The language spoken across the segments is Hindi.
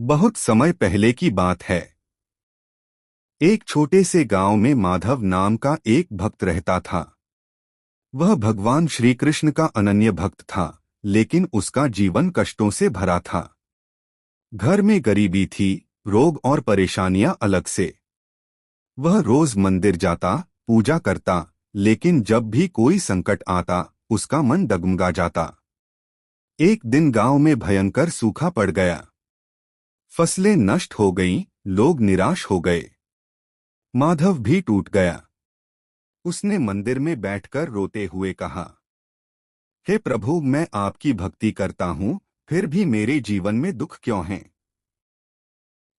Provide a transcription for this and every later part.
बहुत समय पहले की बात है। एक छोटे से गांव में माधव नाम का एक भक्त रहता था। वह भगवान श्री कृष्ण का अनन्य भक्त था, लेकिन उसका जीवन कष्टों से भरा था। घर में गरीबी थी, रोग और परेशानियां अलग से। वह रोज मंदिर जाता, पूजा करता, लेकिन जब भी कोई संकट आता, उसका मन डगमगा जाता। एक दिन गांव में भयंकर सूखा पड़ गया। फसलें नष्ट हो गईं, लोग निराश हो गए। माधव भी टूट गया। उसने मंदिर में बैठकर रोते हुए कहा, हे प्रभु, मैं आपकी भक्ति करता हूँ, फिर भी मेरे जीवन में दुख क्यों है?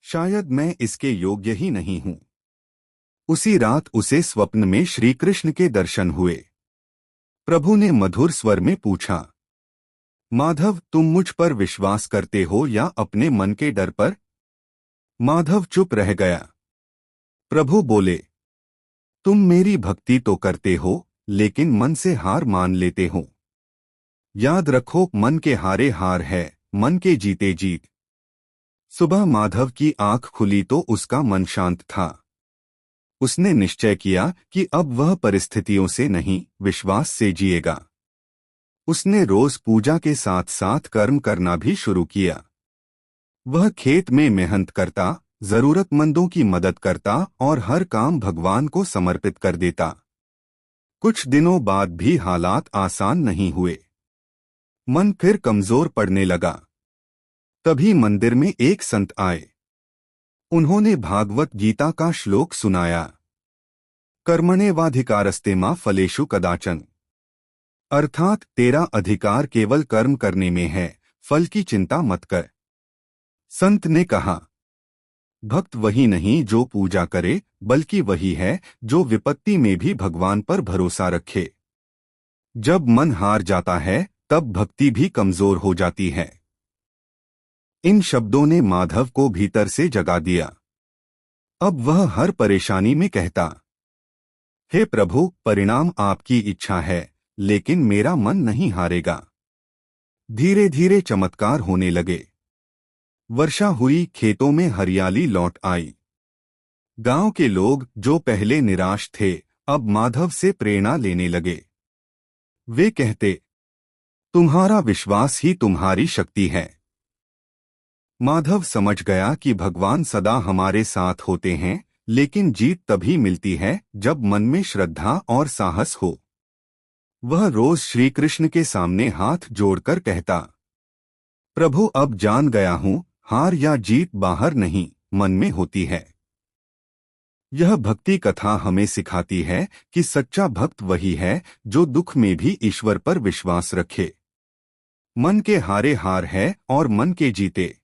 शायद मैं इसके योग्य ही नहीं हूँ। उसी रात उसे स्वप्न में श्री कृष्ण के दर्शन हुए। प्रभु ने मधुर स्वर में पूछा, माधव, तुम मुझ पर विश्वास करते हो या अपने मन के डर पर? माधव चुप रह गया। प्रभु बोले, तुम मेरी भक्ति तो करते हो, लेकिन मन से हार मान लेते हो। याद रखो, मन के हारे हार है, मन के जीते जीत। सुबह माधव की आंख खुली तो उसका मन शांत था। उसने निश्चय किया कि अब वह परिस्थितियों से नहीं, विश्वास से जिएगा। उसने रोज पूजा के साथ साथ कर्म करना भी शुरू किया। वह खेत में मेहनत करता, जरूरतमंदों की मदद करता और हर काम भगवान को समर्पित कर देता। कुछ दिनों बाद भी हालात आसान नहीं हुए। मन फिर कमजोर पड़ने लगा। तभी मंदिर में एक संत आए। उन्होंने भागवत गीता का श्लोक सुनाया, कर्मण्येवाधिकारस्ते मा फलेषु कदाचन। अर्थात तेरा अधिकार केवल कर्म करने में है, फल की चिंता मत कर। संत ने कहा, भक्त वही नहीं जो पूजा करे, बल्कि वही है जो विपत्ति में भी भगवान पर भरोसा रखे। जब मन हार जाता है, तब भक्ति भी कमजोर हो जाती है। इन शब्दों ने माधव को भीतर से जगा दिया। अब वह हर परेशानी में कहता, हे प्रभु, परिणाम आपकी इच्छा है, लेकिन मेरा मन नहीं हारेगा। धीरे धीरे चमत्कार होने लगे। वर्षा हुई, खेतों में हरियाली लौट आई। गांव के लोग जो पहले निराश थे, अब माधव से प्रेरणा लेने लगे। वे कहते, तुम्हारा विश्वास ही तुम्हारी शक्ति है। माधव समझ गया कि भगवान सदा हमारे साथ होते हैं, लेकिन जीत तभी मिलती है जब मन में श्रद्धा और साहस हो। वह रोज श्री कृष्ण के सामने हाथ जोड़कर कहता, प्रभु, अब जान गया हूँ, हार या जीत बाहर नहीं, मन में होती है। यह भक्ति कथा हमें सिखाती है कि सच्चा भक्त वही है जो दुख में भी ईश्वर पर विश्वास रखे। मन के हारे हार है और मन के जीते